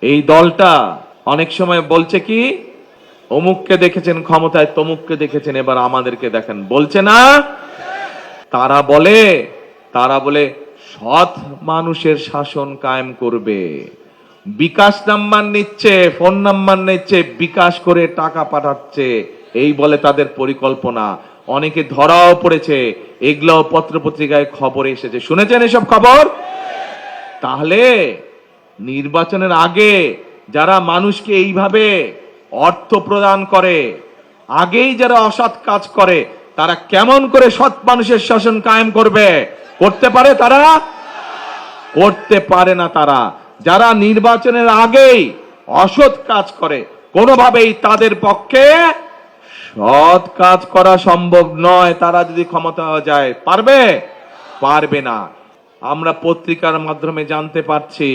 এই দলটা অনেক সময় বলছে কি, অমুককে দেখেছেন ক্ষমতায়, তমুককে দেখেছেন, এবার আমাদেরকে দেখেন, বলছে না? তারা বলে সৎ মানুষের শাসন কায়েম করবে। বিকাশ নাম্বার নিচ্ছে, ফোন নাম্বার নিচ্ছে, বিকাশ করে টাকা পাঠাচ্ছে, এই বলে তাদের পরিকল্পনা। অনেকে ধরাও পড়েছে, এগুলো পত্রপত্রিকায় খবরে এসেছে, শুনেছেন এসব খবর? তাহলে নির্বাচনের আগে যারা মানুষকে এইভাবে অর্থ প্রদান করে, আগেই যারা অসৎ কাজ করে, তারা কেমন করে সৎ মানুষের শাসন কায়েম করবে? করতে পারে তারা? করতে পারে না তারা। যারা নির্বাচনের আগেই অসৎ কাজ করে, কোনোভাবেই তাদের পক্ষে সৎ কাজ করা সম্ভব নয়। তারা যদি ক্ষমতা যায়, পারবে? পারবে না। আমরা পত্রিকার মাধ্যমে জানতে পারছি,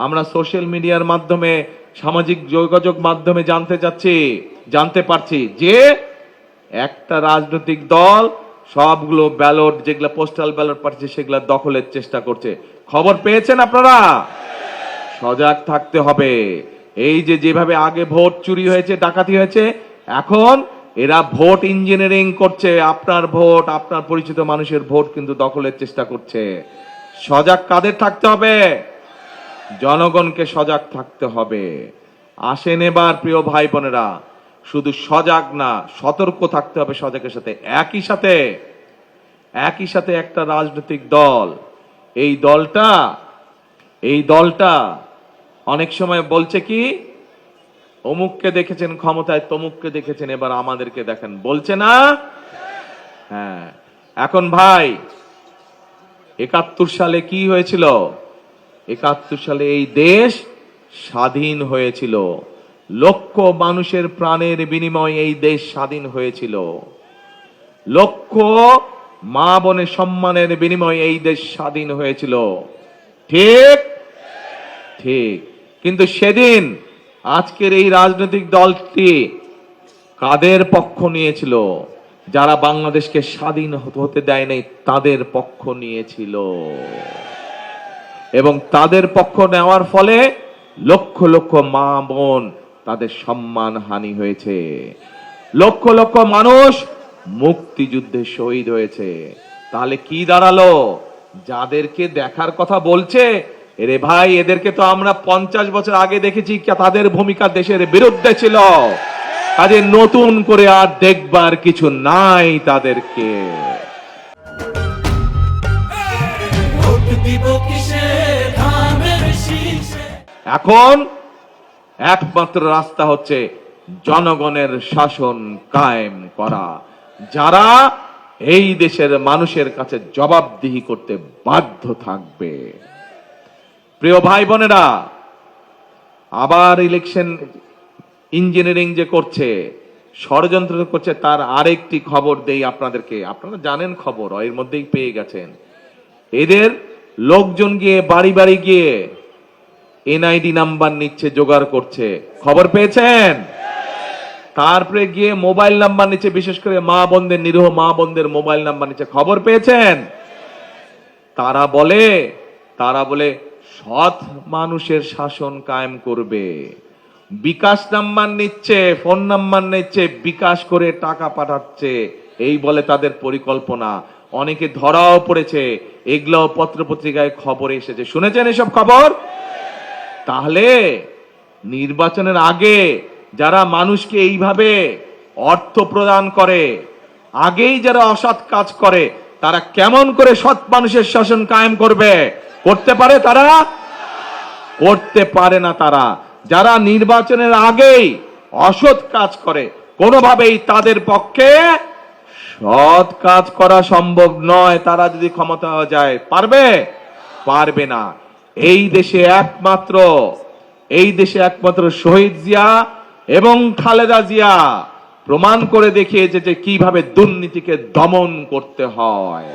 আমরা সোশ্যাল মিডিয়ার মাধ্যমে, সামাজিক যোগাযোগ মাধ্যমে জানতে পারছি যে একটা রাজনৈতিক দল সবগুলো ব্যালট, যেগুলো পোস্টাল ব্যালট পাচ্ছে, সেগুলো দখলের চেষ্টা করছে। খবর পেয়েছেন আপনারা? সজাগ থাকতে হবে। এই যেভাবে আগে ভোট চুরি হয়েছে, ডাকাতি হয়েছে, এখন এরা ভোট ইঞ্জিনিয়ারিং করছে। আপনার ভোট, আপনার পরিচিত মানুষের ভোট কিন্তু দখলের চেষ্টা করছে। সজাগ কাদের থাকতে হবে? জনগণকে সজাগ থাকতে হবে। আসেন এবার প্রিয় ভাই বোনেরা, শুধু সজাগ না, সতর্ক থাকতে হবে সজাগের সাথে। একই সাথে একটা রাজনৈতিক দল, এই দলটা অনেক সময় বলছে কি, অমুককে দেখেছেন ক্ষমতায়, তমুককে দেখেছেন, এবার আমাদেরকে দেখেন, বলছে না? হ্যাঁ, এখন ভাই 71 সালে কি হয়েছিল? 71 সালে এই দেশ স্বাধীন হয়েছিল। লক্ষ মানুষের প্রাণের বিনিময়ে এই দেশ স্বাধীন হয়েছিল। লক্ষ মা বোনের সম্মানের বিনিময়ে এই দেশ স্বাধীন হয়েছিল। ঠিক? ঠিক। কিন্তু সেদিন আজকের এই রাজনৈতিক দলটি কাদের পক্ষ নিয়েছিল? যারা বাংলাদেশকে স্বাধীন হতে দেয় নাই, তাদের পক্ষ নিয়েছিল। এবং তাদের পক্ষ নেওয়ার ফলে লক্ষ লক্ষ মা বোন, তাদের সম্মান হানি হয়েছে। লক্ষ লক্ষ মানুষ মুক্তিযুদ্ধে শহীদ হয়েছে। তাহলে কি দাঁড়ালো? যাদেরকে দেখার কথা বলছে, এরে ভাই, এদেরকে তো আমরা 50 বছর আগে দেখেছি, তাদের ভূমিকা দেশের বিরুদ্ধে ছিল। কাজে নতুন করে আর দেখবার কিছু নাই তাদেরকে। এখন একমাত্র রাস্তা হচ্ছে জনগণের শাসন কায়েম করা, যারা এই দেশের মানুষের কাছে জবাবদিহি করতে বাধ্য থাকবে। প্রিয় ভাই বোনেরা, আবার ইলেকশন ইঞ্জিনিয়ারিং যে করছে, ষড়যন্ত্র করছে, তার আরেকটি খবর দেই আপনাদেরকে। আপনারা জানেন খবর, এর মধ্যেই পেয়ে গেছেন। এদের লোকজন গিয়ে বাড়ি বাড়ি গিয়ে এনআইডি নাম্বার নিচ্ছে, জোগাড় করছে। খবর পেয়েছেন? তারপরে গিয়ে মোবাইল নাম্বার নিচ্ছে, বিশেষ করে মা বোনদের, নিরীহ মা বোনদের মোবাইল নাম্বার নিচ্ছে। খবর পেয়েছেন? তারা বলে সৎ মানুষের শাসন কায়েম করবে। বিকাশ নাম্বার নিচ্ছে, ফোন নাম্বার নিচ্ছে, বিকাশ করে টাকা পাঠাচ্ছে, এই বলে তাদের পরিকল্পনা। অনেকে ধরাও পড়েছে, এগুলো পত্রপত্রিকায় খবরে এসেছে, শুনেছেন এসব খবর? তাহলে নির্বাচনের আগে যারা মানুষকে এইভাবে অর্থ প্রদান করে, আগেই যারা অসৎ কাজ করে, তারা কেমন করে সৎ মানুষের শাসন কায়েম করবে? করতে পারে তারা? করতে পারে না তারা। যারা নির্বাচনের আগেই অসৎ কাজ করে, কোনোভাবেই তাদের পক্ষে সৎ কাজ করা সম্ভব নয়। তারা যদি ক্ষমতা যায়, পারবে? পারবে না। এই দেশে একমাত্র শহীদ জিয়া এবং খালেদা জিয়া প্রমাণ করে দেখিয়েছে যে কিভাবে দুর্নীতিকে দমন করতে হয়।